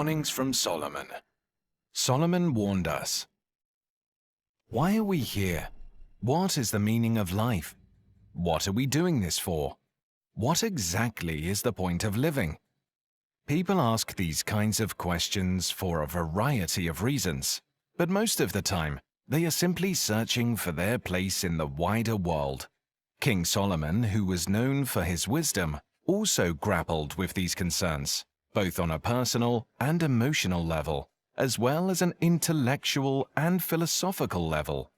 Warnings from Solomon. Solomon warned us. Why are we here? What is the meaning of life? What are we doing this for? What exactly is the point of living? People ask these kinds of questions for a variety of reasons, but most of the time, they are simply searching for their place in the wider world. King Solomon, who was known for his wisdom, also grappled with these concerns, both on a personal and emotional level, as well as an intellectual and philosophical level.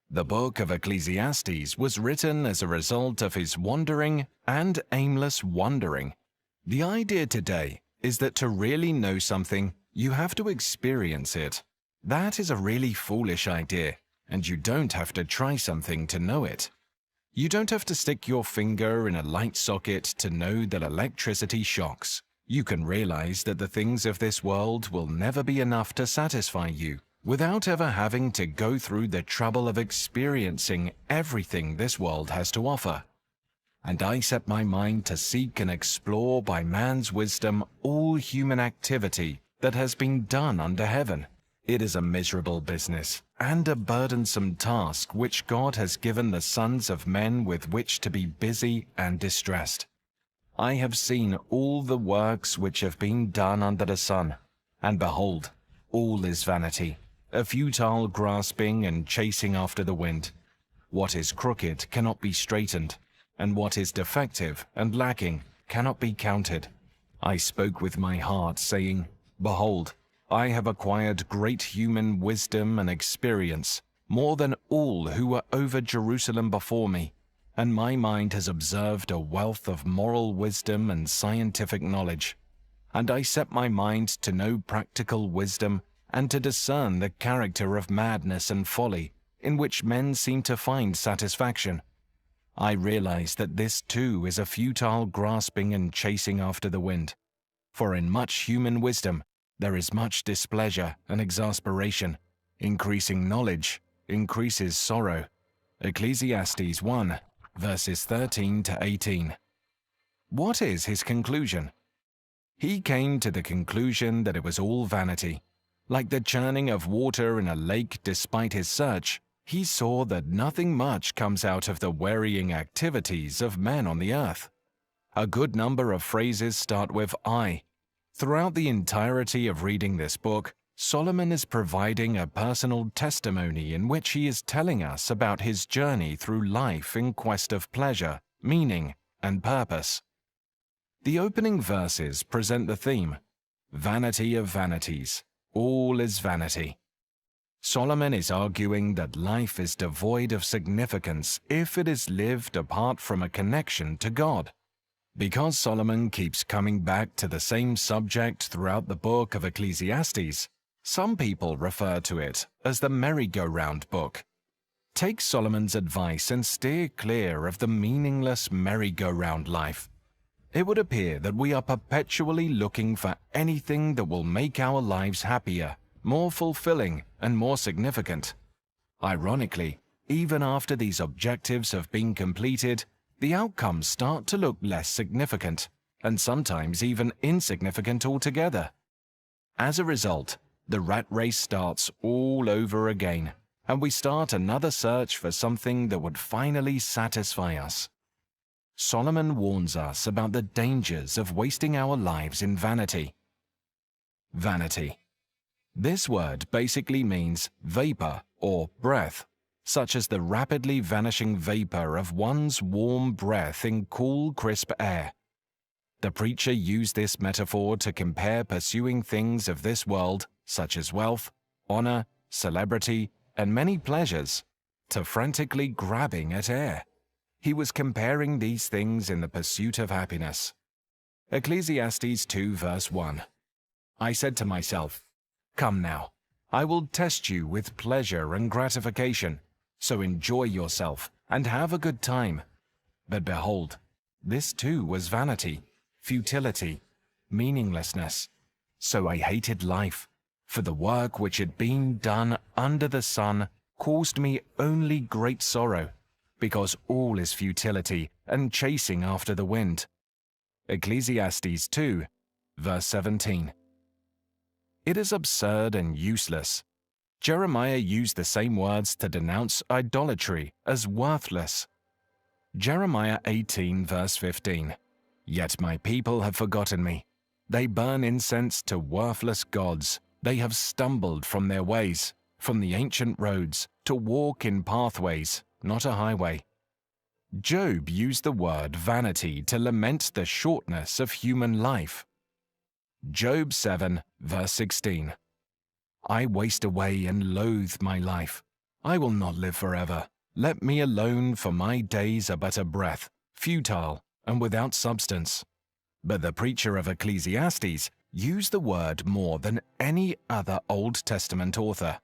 The book of Ecclesiastes was written as a result of his wandering and aimless wondering. The idea today is that to really know something, you have to experience it. That is a really foolish idea, and you don't have to try something to know it. You don't have to stick your finger in a light socket to know that electricity shocks. You can realize that the things of this world will never be enough to satisfy you, without ever having to go through the trouble of experiencing everything this world has to offer. And I set my mind to seek and explore by man's wisdom all human activity that has been done under heaven. It is a miserable business and a burdensome task which God has given the sons of men with which to be busy and distressed. I have seen all the works which have been done under the sun, and behold, all is vanity, a futile grasping and chasing after the wind. What is crooked cannot be straightened, and what is defective and lacking cannot be counted. I spoke with my heart, saying, Behold, I have acquired great human wisdom and experience, more than all who were over Jerusalem before me, and my mind has observed a wealth of moral wisdom and scientific knowledge. And I set my mind to know practical wisdom and to discern the character of madness and folly in which men seem to find satisfaction. I realize that this too is a futile grasping and chasing after the wind. For in much human wisdom there is much displeasure and exasperation. Increasing knowledge increases sorrow. Ecclesiastes 1, verses 13 to 18. What is his conclusion? He came to the conclusion that it was all vanity. Like the churning of water in a lake despite his search, he saw that nothing much comes out of the wearying activities of men on the earth. A good number of phrases start with I. Throughout the entirety of reading this book, Solomon is providing a personal testimony in which he is telling us about his journey through life in quest of pleasure, meaning, and purpose. The opening verses present the theme, Vanity of vanities, all is vanity. Solomon is arguing that life is devoid of significance if it is lived apart from a connection to God. Because Solomon keeps coming back to the same subject throughout the book of Ecclesiastes, some people refer to it as the merry-go-round book. Take Solomon's advice and steer clear of the meaningless merry-go-round life. It would appear that we are perpetually looking for anything that will make our lives happier, more fulfilling, and more significant. Ironically, even after these objectives have been completed, the outcomes start to look less significant, and sometimes even insignificant altogether. As a result, the rat race starts all over again, and we start another search for something that would finally satisfy us. Solomon warns us about the dangers of wasting our lives in vanity. Vanity. This word basically means vapor or breath, such as the rapidly vanishing vapor of one's warm breath in cool, crisp air. The preacher used this metaphor to compare pursuing things of this world, such as wealth, honor, celebrity, and many pleasures, to frantically grabbing at air. He was comparing these things in the pursuit of happiness. Ecclesiastes 2 verse 1. I said to myself, Come now, I will test you with pleasure and gratification, so enjoy yourself and have a good time. But behold, this too was vanity, futility, meaninglessness. So I hated life, for the work which had been done under the sun caused me only great sorrow, because all is futility and chasing after the wind. Ecclesiastes 2, verse 17. It is absurd and useless. Jeremiah used the same words to denounce idolatry as worthless. Jeremiah 18 verse 15. Yet my people have forgotten me. They burn incense to worthless gods. They have stumbled from their ways, from the ancient roads, to walk in pathways, not a highway. Job used the word vanity to lament the shortness of human life. Job 7 verse 16. I waste away and loathe my life. I will not live forever. Let me alone, for my days are but a breath, futile and without substance. But the preacher of Ecclesiastes used the word more than any other Old Testament author.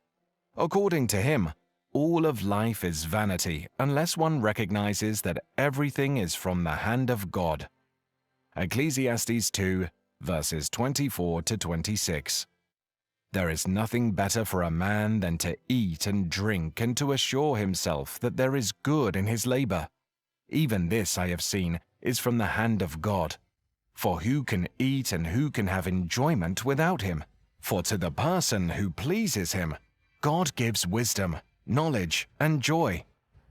According to him, all of life is vanity unless one recognizes that everything is from the hand of God. Ecclesiastes 2, verses 24 to 26. There is nothing better for a man than to eat and drink and to assure himself that there is good in his labor. Even this, I have seen, is from the hand of God. For who can eat and who can have enjoyment without him? For to the person who pleases him, God gives wisdom, knowledge, and joy.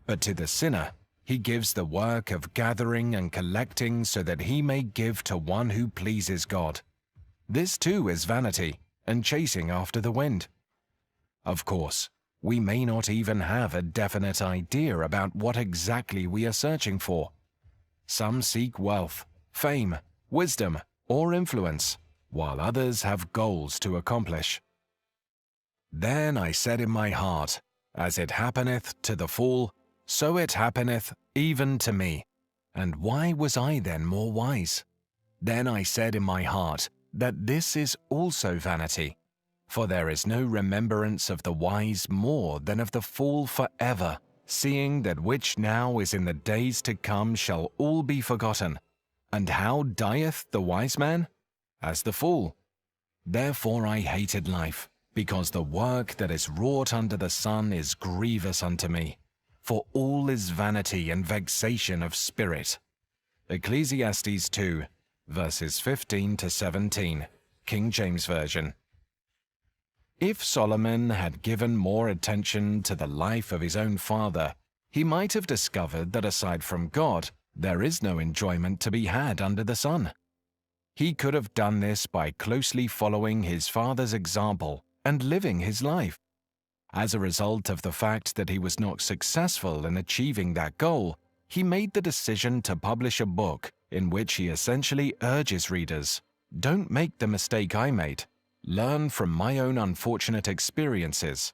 But to the sinner, he gives the work of gathering and collecting so that he may give to one who pleases God. This too is vanity, and chasing after the wind. Of course, we may not even have a definite idea about what exactly we are searching for. Some seek wealth, fame, wisdom, or influence, while others have goals to accomplish. Then I said in my heart, as it happeneth to the fool, so it happeneth even to me. And why was I then more wise? Then I said in my heart, that this is also vanity. For there is no remembrance of the wise more than of the fool forever, seeing that which now is in the days to come shall all be forgotten. And how dieth the wise man? As the fool. Therefore I hated life, because the work that is wrought under the sun is grievous unto me. For all is vanity and vexation of spirit. Ecclesiastes 2, verses 15 to 17, King James Version. If Solomon had given more attention to the life of his own father, he might have discovered that aside from God, there is no enjoyment to be had under the sun. He could have done this by closely following his father's example and living his life. As a result of the fact that he was not successful in achieving that goal, he made the decision to publish a book in which he essentially urges readers, don't make the mistake I made. Learn from my own unfortunate experiences